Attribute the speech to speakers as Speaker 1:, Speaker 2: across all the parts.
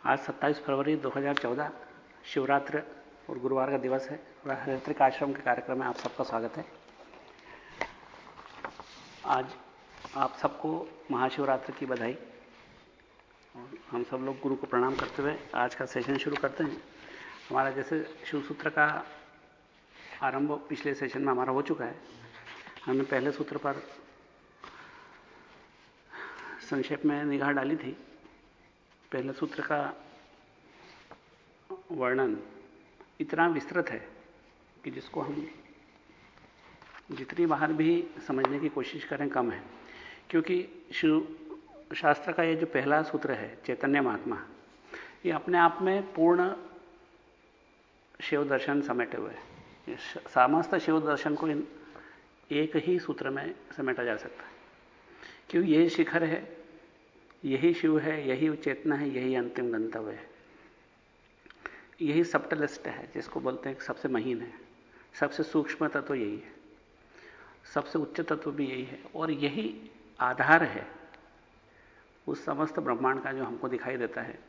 Speaker 1: आज 27 फरवरी 2014 शिवरात्रि और गुरुवार का दिवस है और हरित्रिक आश्रम के कार्यक्रम में आप सबका स्वागत है। आज आप सबको महाशिवरात्रि की बधाई और हम सब लोग गुरु को प्रणाम करते हुए आज का सेशन शुरू करते हैं। हमारा जैसे शिव सूत्र का आरंभ पिछले सेशन में हमारा हो चुका है। हमने पहले सूत्र पर संक्षेप में निगाह डाली थी। पहले सूत्र का वर्णन इतना विस्तृत है कि जिसको हम जितनी बार भी समझने की कोशिश करें कम है, क्योंकि शिव शास्त्र का ये जो पहला सूत्र है चैतन्य महात्मा, ये अपने आप में पूर्ण शिव दर्शन समेटे हुए है। समस्त शिव दर्शन को एक ही सूत्र में समेटा जा सकता है, क्योंकि यही शिखर है, यही शिव है, यही चेतना है, यही अंतिम गंतव्य है, यही सबटलेस्ट है, जिसको बोलते हैं सबसे महीन है, सबसे सूक्ष्म तत्व यही है, सबसे उच्च तत्व भी यही है और यही आधार है उस समस्त ब्रह्मांड का जो हमको दिखाई देता है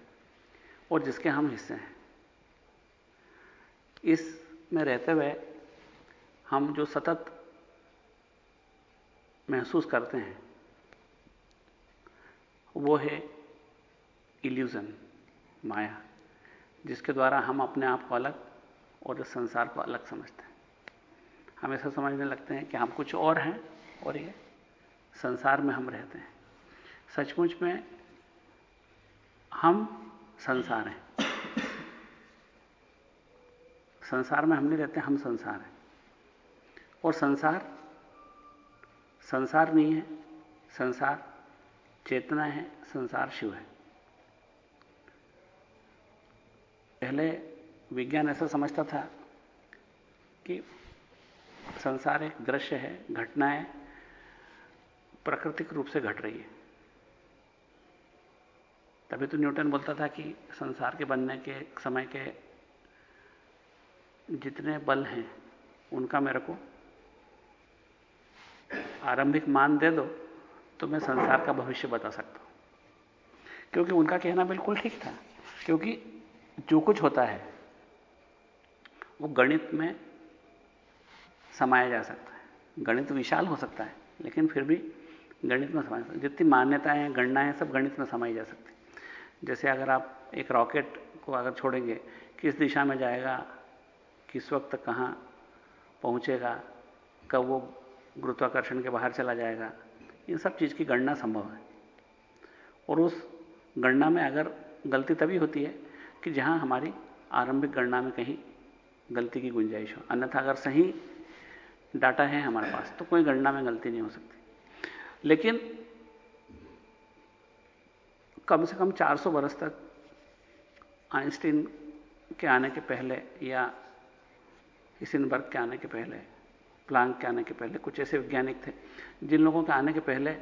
Speaker 1: और जिसके हम हिस्से हैं। इसमें रहते हुए हम जो सतत महसूस करते हैं वो है इल्यूजन, माया, जिसके द्वारा हम अपने आप को अलग और इस संसार को अलग समझते हैं। हम ऐसा समझने लगते हैं कि हम कुछ और हैं और ये संसार में हम रहते हैं। सचमुच में हम संसार हैं। संसार में हम नहीं रहते, हम संसार हैं। और संसार नहीं है, संसार चेतना है, संसार शिव है। पहले विज्ञान ऐसा समझता था कि संसार एक दृश्य है, घटनाएं प्राकृतिक रूप से घट रही है। तभी तो न्यूटन बोलता था कि संसार के बनने के समय के जितने बल हैं उनका मेरे को आरंभिक मान दे दो तो मैं संसार का भविष्य बता सकता हूं। क्योंकि उनका कहना बिल्कुल ठीक था, क्योंकि जो कुछ होता है वो गणित में समाया जा सकता है। गणित विशाल हो सकता है लेकिन फिर भी गणित में समाया सकता है। जितनी मान्यताएं हैं, गणनाएं सब गणित में समाई जा सकती है। जैसे अगर आप एक रॉकेट को अगर छोड़ेंगे, किस दिशा में जाएगा, किस वक्त कहां पहुंचेगा, कब वो गुरुत्वाकर्षण के बाहर चला जाएगा, इन सब चीज की गणना संभव है। और उस गणना में अगर गलती तभी होती है कि जहां हमारी आरंभिक गणना में कहीं गलती की गुंजाइश हो। अन्यथा अगर सही डाटा है हमारे पास तो कोई गणना में गलती नहीं हो सकती। लेकिन कम से कम 400 वर्ष तक आइंस्टीन के आने के पहले या हिसेनबर्ग के आने के पहले, प्लांक के आने के पहले कुछ ऐसे वैज्ञानिक थे जिन लोगों के आने के पहले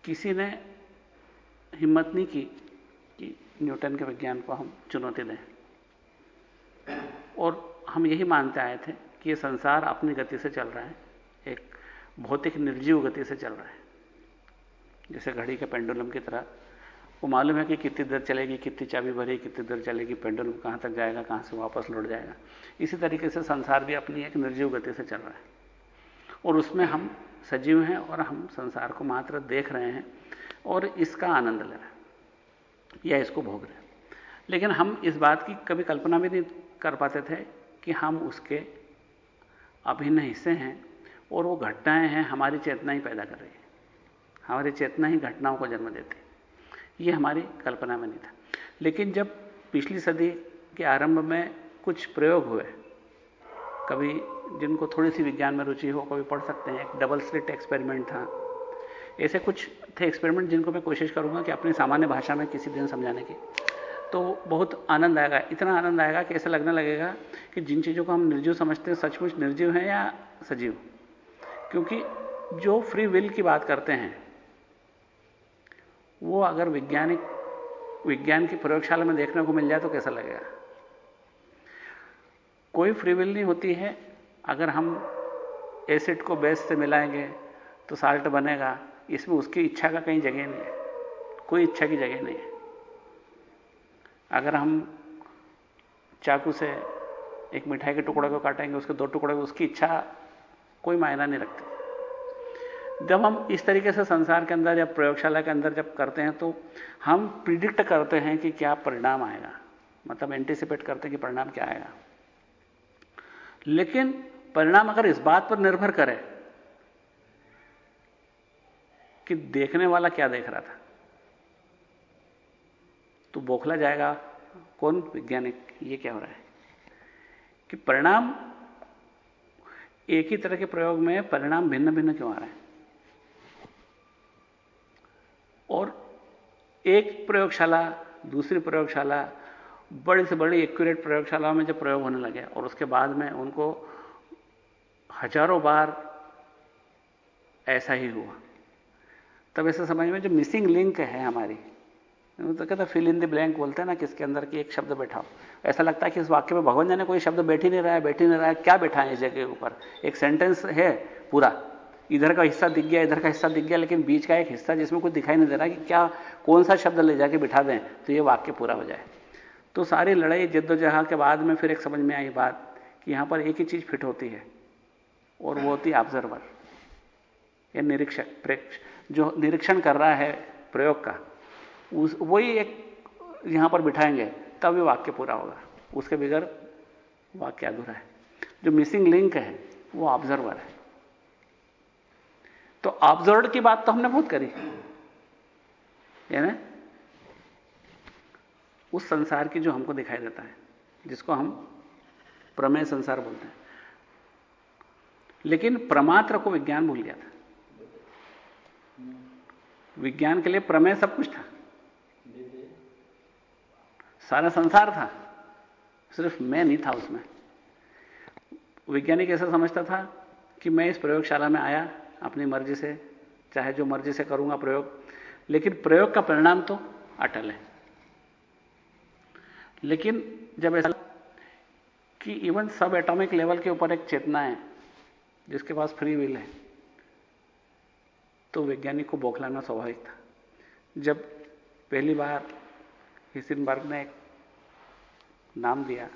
Speaker 1: किसी ने हिम्मत नहीं की कि न्यूटन के विज्ञान को हम चुनौती दें। और हम यही मानते आए थे कि यह संसार अपनी गति से चल रहा है, एक भौतिक निर्जीव गति से चल रहा है, जैसे घड़ी के पेंडुलम की तरह। वो मालूम है कि कितनी देर चलेगी, कितनी चाबी भरी, कितनी देर चलेगी, पेंडुलम कहां तक जाएगा, कहां से वापस लौट जाएगा। इसी तरीके से संसार भी अपनी एक निर्जीव गति से चल रहा है और उसमें हम सजीव हैं और हम संसार को मात्र देख रहे हैं और इसका आनंद ले रहे हैं या इसको भोग रहे हैं। लेकिन हम इस बात की कभी कल्पना भी नहीं कर पाते थे कि हम उसके अभिन्न हिस्से हैं और वो घटनाएं हैं हमारी चेतना ही पैदा कर रही है, हमारी चेतना ही घटनाओं को जन्म देती है। ये हमारी कल्पना में नहीं था। लेकिन जब पिछली सदी के आरंभ में कुछ प्रयोग हुए, कभी जिनको थोड़ी सी विज्ञान में रुचि हो कभी पढ़ सकते हैं, एक डबल स्लिट एक्सपेरिमेंट था। ऐसे कुछ थे एक्सपेरिमेंट जिनको मैं कोशिश करूंगा कि अपनी सामान्य भाषा में किसी दिन समझाने की। तो बहुत आनंद आएगा, इतना आनंद आएगा कि ऐसा लगने लगेगा कि जिन चीज़ों को हम निर्जीव समझते हैं सचमुच निर्जीव हैं या सजीव। क्योंकि जो फ्री विल की बात करते हैं वो अगर विज्ञान की प्रयोगशाला में देखने को मिल जाए तो कैसा लगेगा। कोई फ्री विल नहीं होती है। अगर हम एसिड को बेस से मिलाएंगे तो साल्ट बनेगा, इसमें उसकी इच्छा का कहीं जगह नहीं है, कोई इच्छा की जगह नहीं है। अगर हम चाकू से एक मिठाई के टुकड़े को काटेंगे, उसके 2 टुकड़े, उसकी इच्छा कोई मायना नहीं रखती। जब हम इस तरीके से संसार के अंदर या प्रयोगशाला के अंदर जब करते हैं तो हम प्रिडिक्ट करते हैं कि क्या परिणाम आएगा, मतलब एंटीसिपेट करते हैं कि परिणाम क्या आएगा। लेकिन परिणाम अगर इस बात पर निर्भर करे कि देखने वाला क्या देख रहा था, तो बौखला जाएगा कौन? वैज्ञानिक। ये क्या हो रहा है कि परिणाम एक ही तरह के प्रयोग में परिणाम भिन्न भिन्न क्यों आ रहे हैं? और एक प्रयोगशाला दूसरी प्रयोगशाला, बड़ी से बड़ी एक्यूरेट प्रयोगशालाओं में जब प्रयोग होने लगे और उसके बाद में उनको हजारों बार ऐसा ही हुआ, तब ऐसा समझ में जो मिसिंग लिंक है हमारी, तो कहता फिल इन द ब्लैंक बोलते हैं ना, किसके अंदर की एक शब्द बैठा हो। ऐसा लगता है कि इस वाक्य में भगवान जाने कोई शब्द बैठ ही नहीं रहा है, क्या बैठा है इस जगह के ऊपर? एक सेंटेंस है पूरा, इधर का हिस्सा दिख गया, इधर का हिस्सा दिख गया, लेकिन बीच का एक हिस्सा जिसमें कुछ दिखाई नहीं दे रहा कि क्या कौन सा शब्द ले जाके बिठा दें तो ये वाक्य पूरा हो जाए। तो सारी लड़ाई जद्दोजहद के बाद में फिर एक समझ में आई बात कि यहां पर एक ही चीज फिट होती है, और वो होती है ऑब्जर्वर या निरीक्षक, जो निरीक्षण कर रहा है प्रयोग का, वही एक यहां पर बिठाएंगे तब ये वाक्य पूरा होगा, उसके बगैर वाक्य अधूरा है। जो मिसिंग लिंक है वो ऑब्जर्वर है। तो ऑब्जर्वर की बात तो हमने बहुत करी, यानी उस संसार की जो हमको दिखाई देता है, जिसको हम प्रमेय संसार बोलते हैं। लेकिन प्रमात्र को विज्ञान भूल गया था। विज्ञान के लिए प्रमेय सब कुछ था, सारा संसार था, सिर्फ मैं नहीं था उसमें। वैज्ञानिक ऐसा समझता था कि मैं इस प्रयोगशाला में आया अपनी मर्जी से, चाहे जो मर्जी से करूंगा प्रयोग, लेकिन प्रयोग का परिणाम तो अटल है। लेकिन जब ऐसा कि इवन सब एटॉमिक लेवल के ऊपर एक चेतना है जिसके पास फ्री विल है, तो वैज्ञानिक को बौखलाना स्वाभाविक था। जब पहली बार हिसेनबर्ग ने एक नाम दिया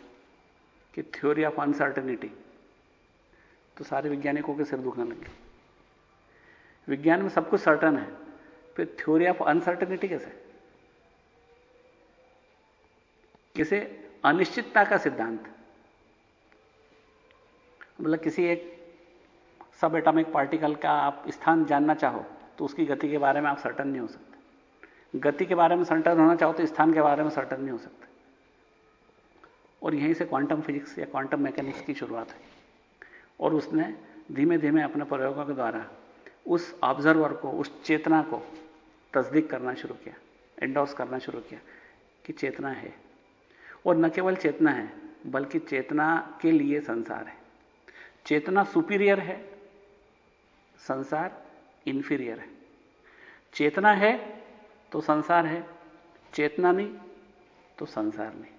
Speaker 1: कि थ्योरी ऑफ अनसर्टेनिटी, तो सारे वैज्ञानिकों के सिर दुखने लगे। विज्ञान में सब कुछ सर्टन है, फिर थ्योरी ऑफ अनसर्टेनिटी कैसे अनिश्चितता का सिद्धांत। मतलब किसी एक सब एटॉमिक पार्टिकल का आप स्थान जानना चाहो तो उसकी गति के बारे में आप सर्टन नहीं हो सकते, गति के बारे में सर्टन होना चाहो तो स्थान के बारे में सर्टन नहीं हो सकते। और यहीं से क्वांटम फिजिक्स या क्वांटम मैकेनिक्स की शुरुआत है, और उसने धीमे धीमे अपने प्रयोगों के द्वारा उस ऑब्जर्वर को, उस चेतना को तस्दीक करना शुरू किया, एंडोर्स करना शुरू किया कि चेतना है, और न केवल चेतना है बल्कि चेतना के लिए संसार है। चेतना सुपीरियर है, संसार इंफीरियर है। चेतना है तो संसार है, चेतना नहीं तो संसार नहीं।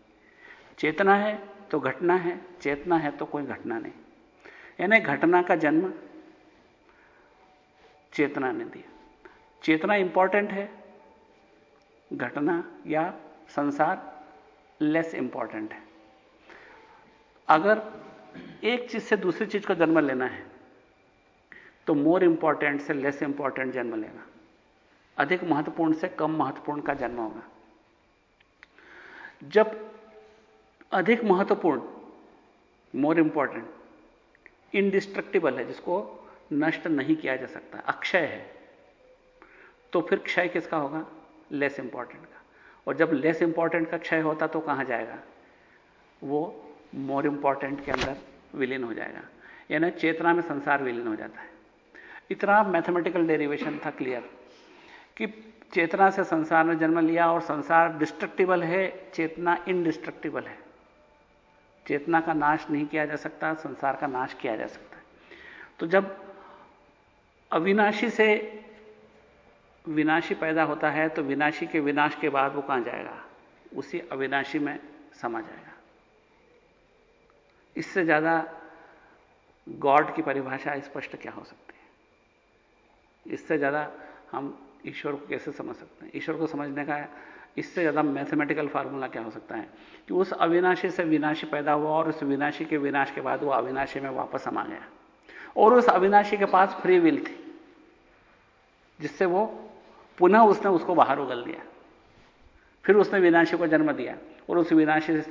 Speaker 1: चेतना है तो घटना है, चेतना है तो कोई घटना नहीं। यानी घटना का जन्म चेतना ने दिया। चेतना इंपॉर्टेंट है, घटना या संसार लेस इंपॉर्टेंट है। अगर एक चीज से दूसरी चीज को जन्म लेना है तो मोर इंपॉर्टेंट से लेस इंपॉर्टेंट जन्म लेगा, अधिक महत्वपूर्ण से कम महत्वपूर्ण का जन्म होगा। जब अधिक महत्वपूर्ण, मोर इंपॉर्टेंट इंडिस्ट्रक्टिबल है, जिसको नष्ट नहीं किया जा सकता, अक्षय है, तो फिर क्षय किसका होगा? लेस इंपॉर्टेंट का। और जब लेस इंपॉर्टेंट का क्षय होता तो कहां जाएगा? वो मोर इंपॉर्टेंट के अंदर विलीन हो जाएगा। यानी चेतना में संसार विलीन हो जाता है। इतना मैथमेटिकल डेरिवेशन था क्लियर कि चेतना से संसार ने जन्म लिया, और संसार डिस्ट्रक्टिबल है, चेतना इनडिस्ट्रक्टिबल है। चेतना का नाश नहीं किया जा सकता, संसार का नाश किया जा सकता है। तो जब अविनाशी से विनाशी पैदा होता है तो विनाशी के विनाश के बाद वो कहां जाएगा? उसी अविनाशी में समा जाएगा। इससे ज्यादा गॉड की परिभाषा स्पष्ट क्या हो सकती है? इससे ज्यादा हम ईश्वर को कैसे समझ सकते हैं? ईश्वर को समझने का इससे ज्यादा मैथमेटिकल फार्मूला क्या हो सकता है कि उस अविनाशी से विनाशी पैदा हुआ और उस विनाशी के विनाश के बाद वो अविनाशी में वापस समा गया, और उस अविनाशी के पास फ्री विल थी जिससे वो पुनः उसने उसको बाहर उगल दिया, फिर उसने विनाशी को जन्म दिया और उस विनाशी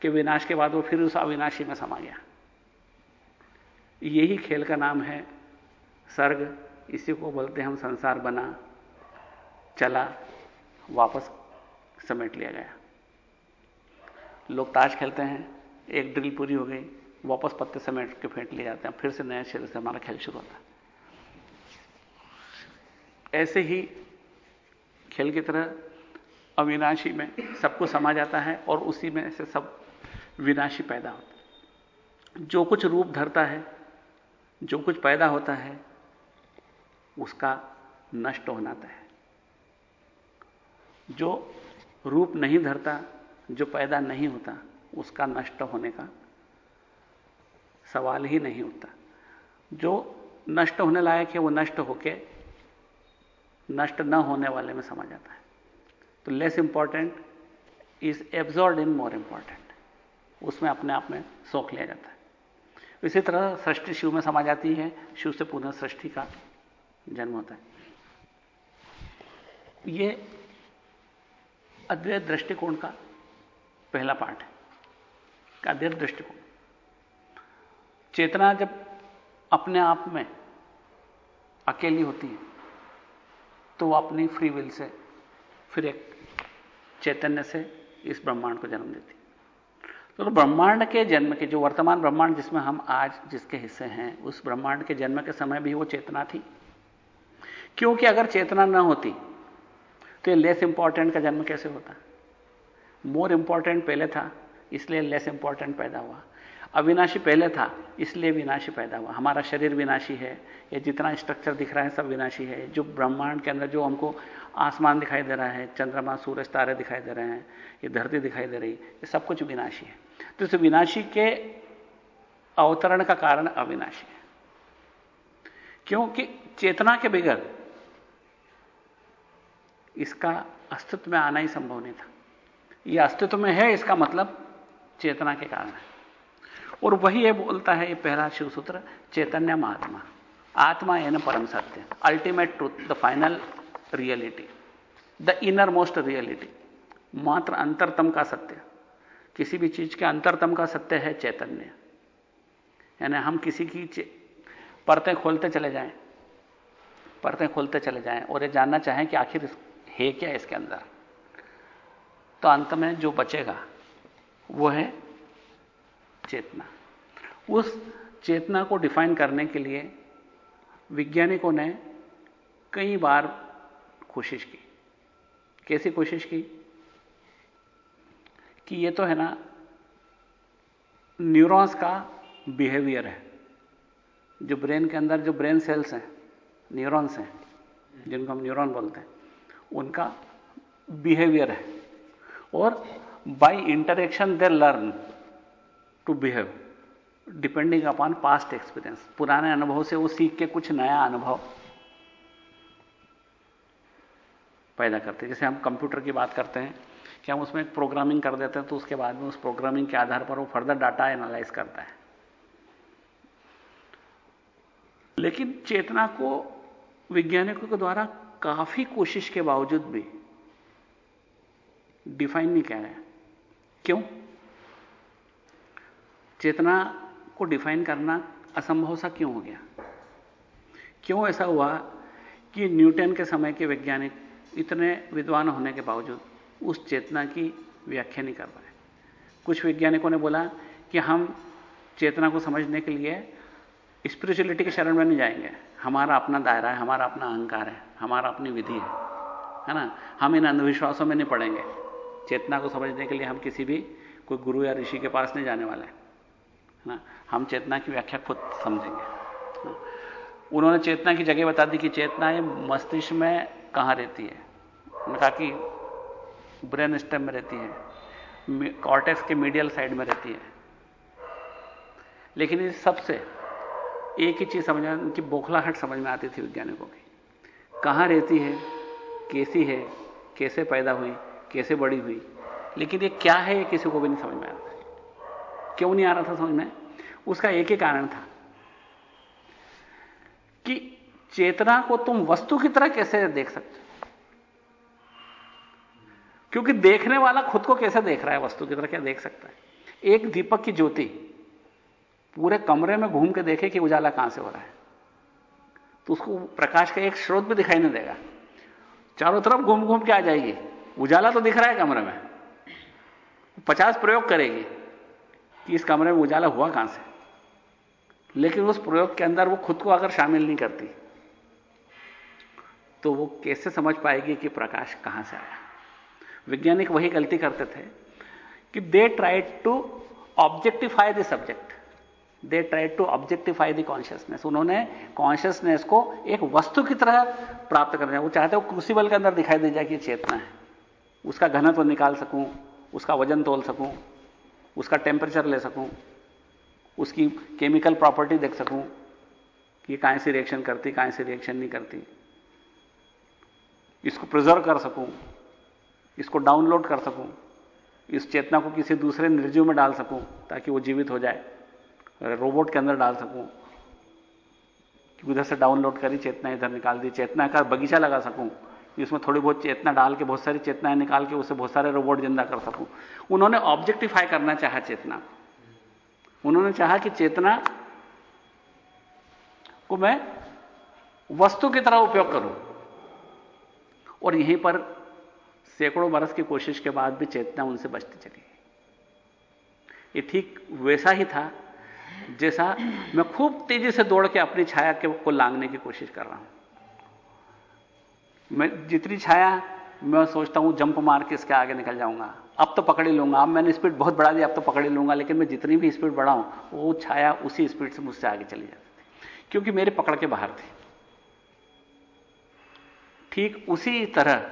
Speaker 1: के विनाश के बाद वो फिर उस अविनाशी में समा गया। यही खेल का नाम है सर्ग। इसी को बोलते हैं हम संसार बना, चला, वापस समेट लिया गया। लोग ताश खेलते हैं, एक ड्रिल पूरी हो गई, वापस पत्ते समेट के फेंट लिए जाते हैं, फिर से नए सिरे से हमारा खेल शुरू होता है। ऐसे ही खेल की तरह अविनाशी में सब कुछ समा जाता है और उसी में से सब विनाशी पैदा होता है। जो कुछ रूप धरता है, जो कुछ पैदा होता है, उसका नष्ट होना तय है। जो रूप नहीं धरता, जो पैदा नहीं होता, उसका नष्ट होने का सवाल ही नहीं उठता। जो नष्ट होने लायक है वो नष्ट होके नष्ट न होने वाले में समा जाता है। तो less important is absorbed in more important, उसमें अपने आप में सोख लिया जाता है। इसी तरह सृष्टि शिव में समा जाती है, शिव से पुनः सृष्टि का जन्म होता है। ये अद्वैत दृष्टिकोण का पहला पार्ट है। अद्वैत दृष्टिकोण, चेतना जब अपने आप में अकेली होती है तो वो अपनी फ्री विल से फिर एक चैतन्य से इस ब्रह्मांड को जन्म देती है। तो ब्रह्मांड के जन्म के, जो वर्तमान ब्रह्मांड जिसमें हम आज जिसके हिस्से हैं, उस ब्रह्मांड के जन्म के समय भी वो चेतना थी। क्योंकि अगर चेतना ना होती तो ये लेस इंपॉर्टेंट का जन्म कैसे होता? मोर इंपॉर्टेंट पहले था, इसलिए लेस इंपॉर्टेंट पैदा हुआ। अविनाशी पहले था, इसलिए विनाशी पैदा हुआ। हमारा शरीर विनाशी है, ये जितना स्ट्रक्चर दिख रहा है सब विनाशी है। जो ब्रह्मांड के अंदर जो हमको आसमान दिखाई दे रहा है, चंद्रमा, सूरज, तारे दिखाई दे रहे हैं, ये धरती दिखाई दे रही है, ये सब कुछ विनाशी है। तो इस विनाशी के अवतरण का कारण अविनाशी है, क्योंकि चेतना के बगैर इसका अस्तित्व में आना ही संभव नहीं था। यह अस्तित्व में है, इसका मतलब चेतना के कारण है। और वही ये बोलता है, ये पहला शिव सूत्र, चैतन्य महात्मा, आत्मा एन परम सत्य, ultimate truth, the final reality, the inner most reality. मात्र अंतरतम का सत्य, किसी भी चीज के अंतरतम का सत्य है चैतन्य। यानी हम किसी की परतें खोलते चले जाएं, परतें खोलते चले जाएं और ये जानना चाहें कि आखिर है क्या इसके अंदर, तो अंत में जो बचेगा वो है चेतना। उस चेतना को डिफाइन करने के लिए वैज्ञानिकों ने कई बार कोशिश की। कैसी कोशिश की कि ये तो है ना, न्यूरॉन्स का बिहेवियर है। जो ब्रेन के अंदर जो ब्रेन सेल्स हैं, न्यूरॉन्स हैं, जिनको हम न्यूरॉन बोलते हैं, उनका बिहेवियर है। और by interaction they learn to behave depending upon past experience. पुराने अनुभव से वो सीख के कुछ नया अनुभव पैदा करते हैं। जैसे हम कंप्यूटर की बात करते हैं कि हम उसमें एक प्रोग्रामिंग कर देते हैं, तो उसके बाद में उस प्रोग्रामिंग के आधार पर वो फर्दर डाटा एनालाइज करता है। लेकिन चेतना को वैज्ञानिकों के द्वारा काफी कोशिश के बावजूद भी डिफाइन नहीं किया गया। क्यों? चेतना को डिफाइन करना असंभव सा क्यों हो गया? क्यों ऐसा हुआ कि न्यूटन के समय के वैज्ञानिक इतने विद्वान होने के बावजूद उस चेतना की व्याख्या नहीं कर पाए? कुछ वैज्ञानिकों ने बोला कि हम चेतना को समझने के लिए स्पिरिचुअलिटी के शरण में नहीं जाएंगे, हमारा अपना दायरा है, हमारा अपना अहंकार है, हमारा अपनी विधि है ना। हम इन अंधविश्वासों में नहीं पड़ेंगे। चेतना को समझने के लिए हम किसी भी कोई गुरु या ऋषि के पास नहीं जाने वाले हैं ना, हम चेतना की व्याख्या खुद समझेंगे। उन्होंने चेतना की जगह बता दी कि चेतना ये मस्तिष्क में कहां रहती है। उन्होंने कहा कि ब्रेन स्टेम में रहती है, कॉर्टेक्स के मीडियल साइड में रहती है। लेकिन इस सबसे एक ही चीज समझ में, उनकी बौखलाहट समझ में आती थी वैज्ञानिकों की। कहां रहती है, कैसी है, कैसे पैदा हुई, कैसे बड़ी हुई, लेकिन ये क्या है ये किसी को भी नहीं समझ में आ रहा था। क्यों नहीं आ रहा था समझ में? उसका एक ही कारण था कि चेतना को तुम वस्तु की तरह कैसे देख सकते हो, क्योंकि देखने वाला खुद को कैसे देख रहा है, वस्तु की तरह क्या देख सकता है? एक दीपक की ज्योति पूरे कमरे में घूम के देखे कि उजाला कहां से हो रहा है, तो उसको प्रकाश का एक स्रोत भी दिखाई नहीं देगा, चारों तरफ घूम घूम के आ जाएगी, उजाला तो दिख रहा है कमरे में, 50 प्रयोग करेगी कि इस कमरे में उजाला हुआ कहां से, लेकिन उस प्रयोग के अंदर वो खुद को अगर शामिल नहीं करती तो वो कैसे समझ पाएगी कि प्रकाश कहां से आया? वैज्ञानिक वही गलती करते थे कि they tried to objectify the subject, they tried to objectify the consciousness. उन्होंने कॉन्शियसनेस को एक वस्तु की तरह प्राप्त करना, वो चाहते हो क्रूसिबल के अंदर दिखाई दे जाए कि चेतना है, उसका घनत्व निकाल सकूं, उसका वजन तोल सकूं, उसका टेम्परेचर ले सकूं, उसकी केमिकल प्रॉपर्टी देख सकूं कि कहां से रिएक्शन करती, कहां से रिएक्शन नहीं करती, इसको प्रिजर्व कर सकूं, इसको डाउनलोड कर सकूं, इस चेतना को किसी दूसरे निर्जीव में डाल सकूं ताकि वो जीवित हो जाए, रोबोट के अंदर डाल सकूं कि उधर से डाउनलोड करी चेतना इधर निकाल दी, चेतना का बगीचा लगा सकूं, इसमें थोड़ी बहुत चेतना डाल के बहुत सारी चेतनाएं निकाल के उससे बहुत सारे रोबोट जिंदा कर सकूं। उन्होंने ऑब्जेक्टिफाई करना चाहा चेतना, उन्होंने चाहा कि चेतना को मैं वस्तु की तरह उपयोग करूं, और यहीं पर सैकड़ों बरस की कोशिश के बाद भी चेतना उनसे बचती चली। ये ठीक वैसा ही था जैसा मैं खूब तेजी से दौड़ के अपनी छाया को लांघने की कोशिश कर रहा हूं। मैं जितनी छाया, मैं सोचता हूं जंप मार के इसके आगे निकल जाऊंगा, अब तो पकड़ ही लूंगा, अब मैंने स्पीड बहुत बढ़ा दी, अब तो पकड़ ही लूंगा, लेकिन मैं जितनी भी स्पीड बढ़ाऊं वो छाया उसी स्पीड से मुझसे आगे चली जाती थी, क्योंकि मेरे पकड़ के बाहर थी। ठीक उसी तरह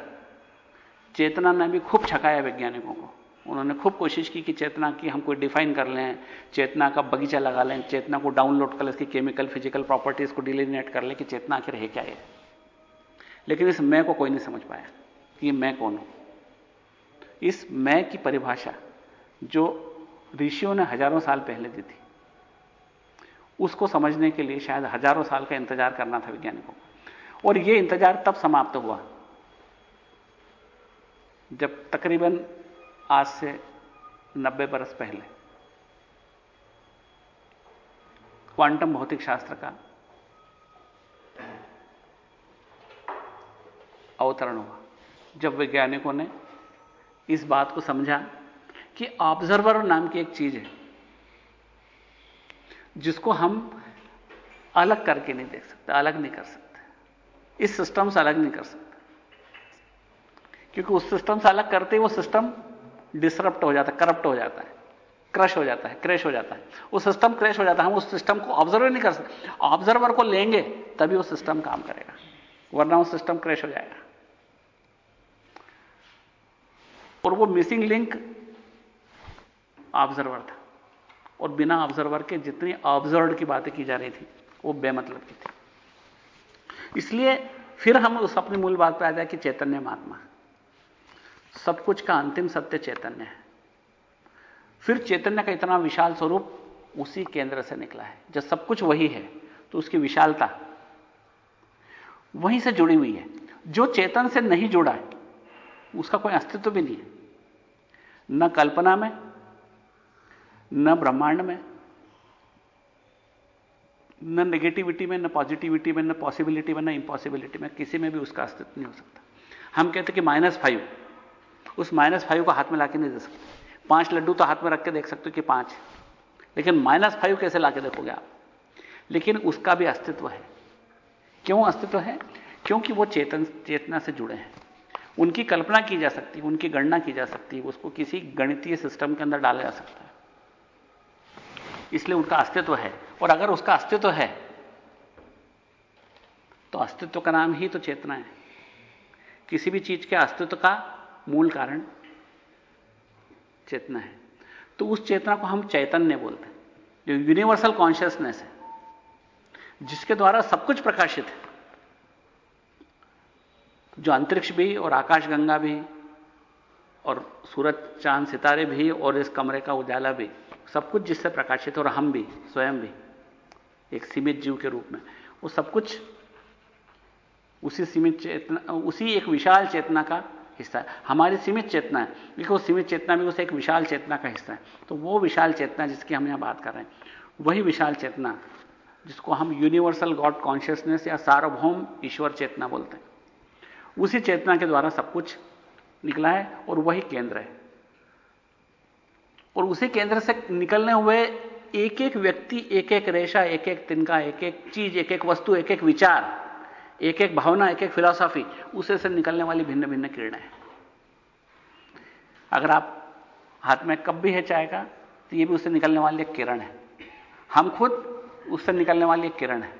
Speaker 1: चेतना ने भी खूब छकाया वैज्ञानिकों को। उन्होंने खूब कोशिश की कि चेतना की हम कोई डिफाइन कर लें, चेतना का बगीचा लगा लें, चेतना को डाउनलोड कर लें, इसकी केमिकल फिजिकल प्रॉपर्टीज को डिलिनेट कर लें कि चेतना आखिर है क्या है। लेकिन इस मैं को कोई नहीं समझ पाया कि ये मैं कौन हूं। इस मैं की परिभाषा जो ऋषियों ने हजारों साल पहले दी थी, उसको समझने के लिए शायद हजारों साल का इंतजार करना था वैज्ञानिकों को। और यह इंतजार तब समाप्त हुआ जब तकरीबन आज से 90 बरस पहले क्वांटम भौतिक शास्त्र का अवतरण हुआ, जब वैज्ञानिकों ने इस बात को समझा कि ऑब्जर्वर नाम की एक चीज है जिसको हम अलग करके नहीं देख सकते, अलग नहीं कर सकते, इस सिस्टम से अलग नहीं कर सकते, क्योंकि उस सिस्टम से अलग करते ही वो सिस्टम डिसरप्ट हो जाता है, करप्ट हो जाता है, क्रश हो जाता है, क्रैश हो जाता है, वो सिस्टम क्रैश हो जाता है। हम उस सिस्टम को ऑब्जर्व नहीं कर सकते, ऑब्जर्वर को लेंगे तभी वो सिस्टम काम करेगा, वरना वो सिस्टम क्रैश हो जाएगा। और वो मिसिंग लिंक ऑब्जर्वर था, और बिना ऑब्जर्वर के जितनी ऑब्जर्व्ड की बातें की जा रही थी वो बेमतलब की थी। इसलिए फिर हम उस अपनी मूल बात पर आ जाए कि चैतन्य महात्मा, सब कुछ का अंतिम सत्य चैतन्य है। फिर चैतन्य का इतना विशाल स्वरूप उसी केंद्र से निकला है। जब सब कुछ वही है तो उसकी विशालता वहीं से जुड़ी हुई है। जो चेतन से नहीं जुड़ा है उसका कोई अस्तित्व भी नहीं है, न कल्पना में, न ब्रह्मांड में, न नेगेटिविटी में, न पॉजिटिविटी में, न पॉसिबिलिटी में, न इम्पॉसिबिलिटी में, किसी में भी उसका अस्तित्व नहीं हो सकता। हम कहते कि -5, उस -5 को हाथ में लाके नहीं दे सकते। 5 लड्डू तो हाथ में रख के देख सकते हो कि 5, लेकिन -5 कैसे लाके देखोगे आप? लेकिन उसका भी अस्तित्व है। क्यों अस्तित्व है? क्योंकि वो चेतना से जुड़े हैं। उनकी कल्पना की जा सकती है, उनकी गणना की जा सकती है, उसको किसी गणितीय सिस्टम के अंदर डाला जा सकता है, इसलिए उनका अस्तित्व है। और अगर उसका अस्तित्व है तो अस्तित्व का नाम ही तो चेतना है। किसी भी चीज के अस्तित्व का मूल कारण चेतना है। तो उस चेतना को हम चैतन्य बोलते हैं, जो यूनिवर्सल कॉन्शियसनेस है, जिसके द्वारा सब कुछ प्रकाशित है, जो अंतरिक्ष भी और आकाशगंगा भी और सूरज चांद सितारे भी और इस कमरे का उजाला भी, सब कुछ जिससे प्रकाशित, और हम भी स्वयं भी एक सीमित जीव के रूप में, वो सब कुछ उसी सीमित चेतना, उसी एक विशाल चेतना का हिस्सा है। हमारी सीमित चेतना है, लेकिन वो सीमित चेतना भी उस एक विशाल चेतना का हिस्सा है। तो वो विशाल चेतना जिसकी हम यहां बात कर रहे हैं, वही विशाल चेतना जिसको हम यूनिवर्सल गॉड कॉन्शियसनेस या सार्वभौम ईश्वर चेतना बोलते हैं, उसी चेतना के द्वारा सब कुछ निकला है और वही केंद्र है। और उसी केंद्र से निकलने हुए एक एक व्यक्ति, एक एक रेशा, एक एक तिनका, एक एक चीज, एक एक वस्तु, एक एक विचार, एक एक भावना, एक एक फिलॉसफी, उसे से निकलने वाली भिन्न भिन्न किरणें हैं। अगर आप हाथ में कप भी है चाय का, तो ये भी उससे निकलने वाली एक किरण है। हम खुद उससे निकलने वाली एक किरण है।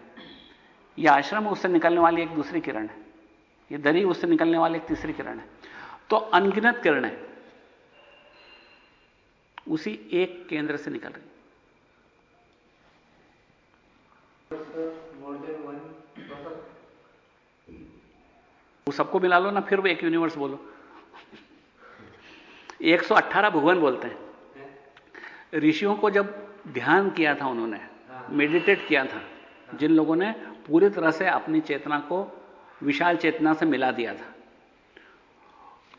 Speaker 1: यह आश्रम उससे निकलने वाली एक दूसरी किरण है। ये दरी उससे निकलने वाली एक तीसरी किरण है। तो अनगिनत किरणें उसी एक केंद्र से निकल रही। वो सबको मिला लो ना, फिर वो एक यूनिवर्स बोलो। 118 भुवन बोलते हैं। ऋषियों को जब ध्यान किया था, उन्होंने मेडिटेट किया था, जिन लोगों ने पूरी तरह से अपनी चेतना को विशाल चेतना से मिला दिया था,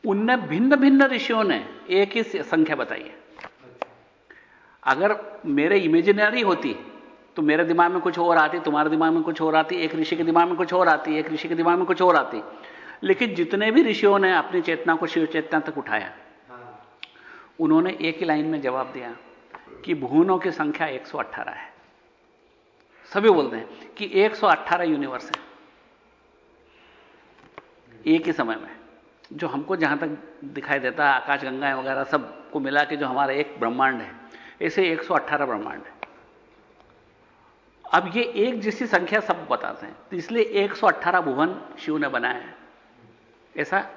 Speaker 1: उनने भिन्न भिन्न ऋषियों ने एक ही संख्या बताई है। अगर मेरे इमेजिनरी होती तो मेरे दिमाग में कुछ और आती, तुम्हारे दिमाग में कुछ और आती, एक ऋषि के दिमाग में कुछ और आती, एक ऋषि के दिमाग में कुछ और आती। लेकिन जितने भी ऋषियों ने अपनी चेतना को शिव चेतना तक उठाया, उन्होंने एक ही लाइन में जवाब दिया कि भुवनों की संख्या 118 है। सभी बोलते हैं कि 118 यूनिवर्स है एक ही समय में। जो हमको जहां तक दिखाई देता है, आकाश गंगाएं वगैरह सबको मिला के जो हमारा एक ब्रह्मांड है, ऐसे 118 ब्रह्मांड है। अब ये एक जैसी संख्या सब बताते हैं, तो इसलिए 118 भुवन शिव ने बनाया है, ऐसा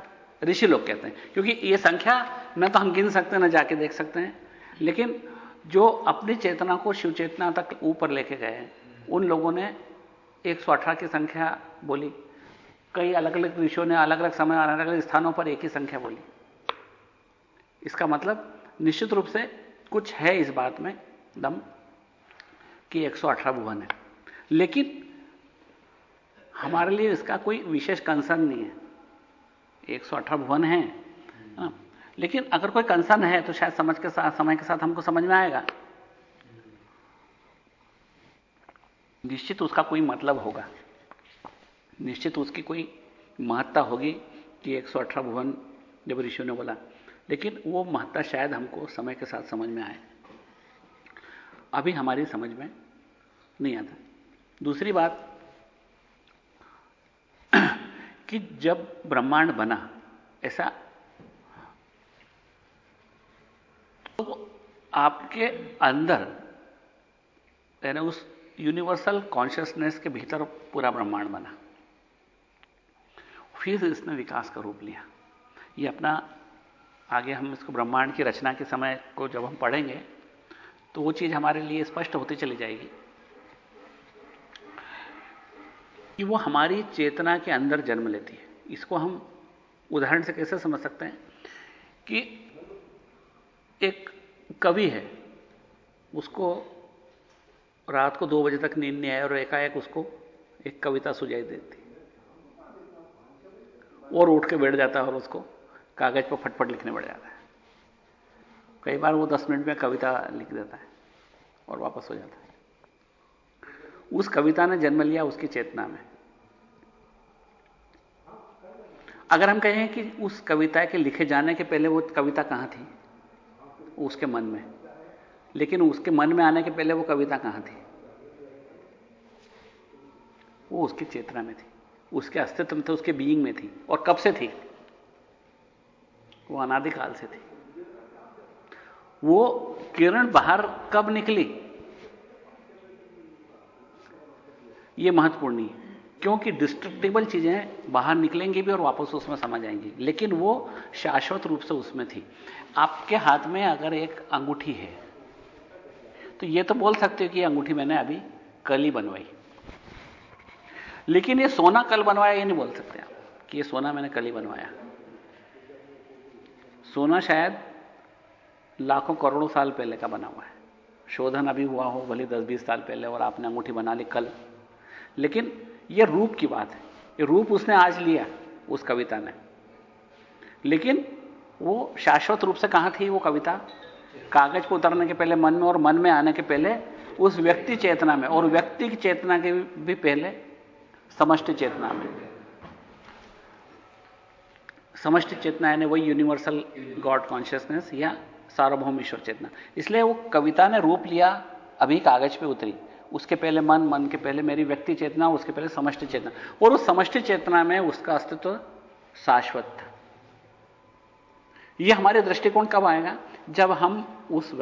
Speaker 1: ऋषि लोग कहते हैं। क्योंकि ये संख्या न तो हम गिन सकते हैं, न जाके देख सकते हैं, लेकिन जो अपनी चेतना को शिव चेतना तक ऊपर लेके गए, उन लोगों ने 118 की संख्या बोली। कई अलग अलग ऋषियों ने अलग अलग समय और अलग अलग स्थानों पर एक ही संख्या बोली। इसका मतलब निश्चित रूप से कुछ है इस बात में दम कि 118 भुवन है, लेकिन हमारे लिए इसका कोई विशेष कंसर्न नहीं है। 118 भुवन है ना, लेकिन अगर कोई कंसर्न है तो शायद समय के साथ हमको समझ में आएगा। निश्चित उसका कोई मतलब होगा, निश्चित उसकी कोई महत्ता होगी कि 118 भुवन जब ऋषियों ने बोला, लेकिन वो महत्ता शायद हमको समय के साथ समझ में आए, अभी हमारी समझ में नहीं आता। दूसरी बात कि जब ब्रह्मांड बना, ऐसा तो आपके अंदर यानी उस यूनिवर्सल कॉन्शियसनेस के भीतर पूरा ब्रह्मांड बना, फिर इसने विकास का रूप लिया। ये अपना आगे हम इसको ब्रह्मांड की रचना के समय को जब हम पढ़ेंगे तो वो चीज हमारे लिए स्पष्ट होती चली जाएगी कि वो हमारी चेतना के अंदर जन्म लेती है। इसको हम उदाहरण से कैसे समझ सकते हैं कि एक कवि है, उसको रात को 2 बजे तक नींद नहीं आया और एकाएक उसको एक कविता सुझाई देती और उठ के बैठ जाता है और उसको कागज पर फटफट लिखने बैठ जाता है। कई बार वो 10 मिनट में कविता लिख देता है और वापस हो जाता है। उस कविता ने जन्म लिया उसकी चेतना में। अगर हम कहें कि उस कविता के लिखे जाने के पहले वो कविता कहां थी, उसके मन में, लेकिन उसके मन में आने के पहले वो कविता कहां थी, वो उसकी चेतना में थी, उसके अस्तित्व में थी, उसके बीइंग में थी। और कब से थी? वो अनादिकाल से थी। वो किरण बाहर कब निकली, ये महत्वपूर्ण नहीं है, क्योंकि डिस्ट्रक्टिबल चीजें बाहर निकलेंगी भी और वापस उसमें समझ आएंगी, लेकिन वो शाश्वत रूप से उसमें थी। आपके हाथ में अगर एक अंगूठी है तो ये तो बोल सकते हो कि ये अंगूठी मैंने अभी कल ही बनवाई, लेकिन ये सोना कल बनवाया ये नहीं बोल सकते आप कि ये सोना मैंने कल ही बनवाया। सोना शायद लाखों करोड़ों साल पहले का बना हुआ है, शोधन अभी हुआ हो भले 10-20 साल पहले और आपने अंगूठी बना ली कल, लेकिन यह रूप की बात है। ये रूप उसने आज लिया उस कविता ने, लेकिन वो शाश्वत रूप से कहां थी वो कविता? कागज पर उतरने के पहले मन में, और मन में आने के पहले उस व्यक्ति चेतना में, और व्यक्ति की चेतना के भी पहले समष्टि चेतना में। समष्टि चेतना यानी वही यूनिवर्सल गॉड कॉन्शियसनेस या सार्वभौम ईश्वर चेतना। इसलिए वो कविता ने रूप लिया, अभी कागज पे उतरी, उसके पहले मन, मन के पहले मेरी व्यक्ति चेतना, उसके पहले समष्टि चेतना, और उस समष्टि चेतना में उसका अस्तित्व शाश्वत था। यह हमारे दृष्टिकोण कब आएगा? जब हम उस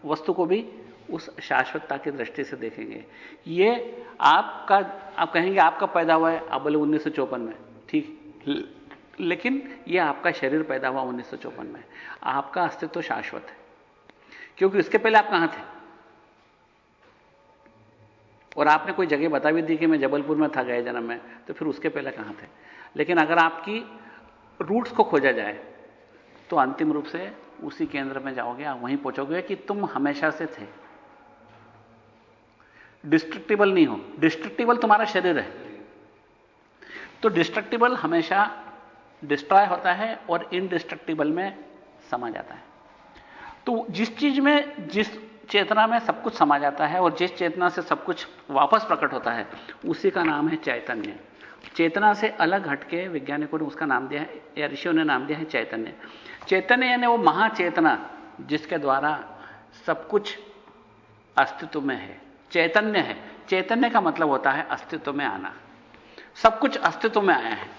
Speaker 1: वस्तु को भी उस शाश्वतता की दृष्टि से देखेंगे। ये आपका, आप कहेंगे आपका पैदा हुआ है, आप बोले 1954 में, ठीक, लेकिन यह आपका शरीर पैदा हुआ 1954 में। आपका अस्तित्व शाश्वत है, क्योंकि इसके पहले आप कहां थे? और आपने कोई जगह बता भी दी कि मैं जबलपुर में था गए जन्म में, तो फिर उसके पहले कहां थे? लेकिन अगर आपकी रूट्स को खोजा जाए तो अंतिम रूप से उसी केंद्र में जाओगे, आप वहीं पहुंचोगे कि तुम हमेशा से थे। डिस्ट्रक्टिबल नहीं हो, डिस्ट्रक्टिबल तुम्हारा शरीर है, तो डिस्ट्रक्टिबल हमेशा डिस्ट्रॉय होता है और इनडिस्ट्रक्टिबल में समा जाता है। तो जिस चीज में, जिस चेतना में सब कुछ समा जाता है और जिस चेतना से सब कुछ वापस प्रकट होता है, उसी का नाम है चैतन्य। चेतना से अलग हटके वैज्ञानिकों ने उसका नाम दिया है, या ऋषियों ने नाम दिया है चैतन्य। चैतन्य यानी वो महाचेतना जिसके द्वारा सब कुछ अस्तित्व में है, चैतन्य है। चैतन्य का मतलब होता है अस्तित्व में आना। सब कुछ अस्तित्व में आया है,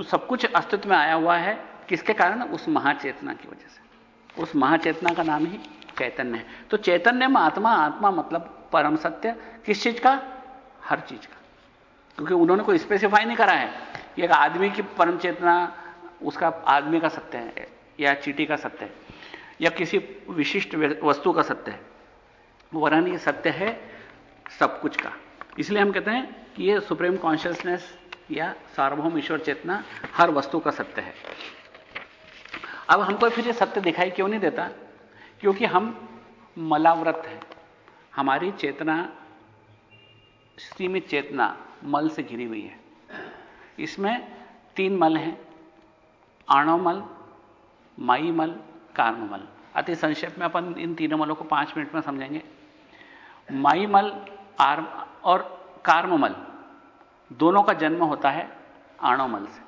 Speaker 1: सब कुछ अस्तित्व में आया हुआ है किसके कारण? उस महाचेतना की वजह से। उस महाचेतना का नाम ही चैतन्य है। तो चैतन्य में आत्मा, आत्मा मतलब परम सत्य, किस चीज का? हर चीज का, क्योंकि उन्होंने कोई स्पेसिफाई नहीं करा है कि एक आदमी की परम चेतना उसका आदमी का सत्य है, या चींटी का सत्य है, या किसी विशिष्ट वस्तु का सत्य है, वरन ये सत्य है सब कुछ का। इसलिए हम कहते हैं कि ये सुप्रीम कॉन्शियसनेस या सार्वभौम ईश्वर चेतना हर वस्तु का सत्य है। अब हमको फिर ये सत्य दिखाई क्यों नहीं देता? क्योंकि हम मलावृत हैं। हमारी चेतना, सीमित चेतना मल से घिरी हुई है। इसमें 3 मल हैं, आणव मल, माई मल, कार्म मल। अति संक्षेप में अपन इन तीनों मलों को 5 मिनट में समझेंगे। माई मल और कार्म मल दोनों का जन्म होता है आणव मल से,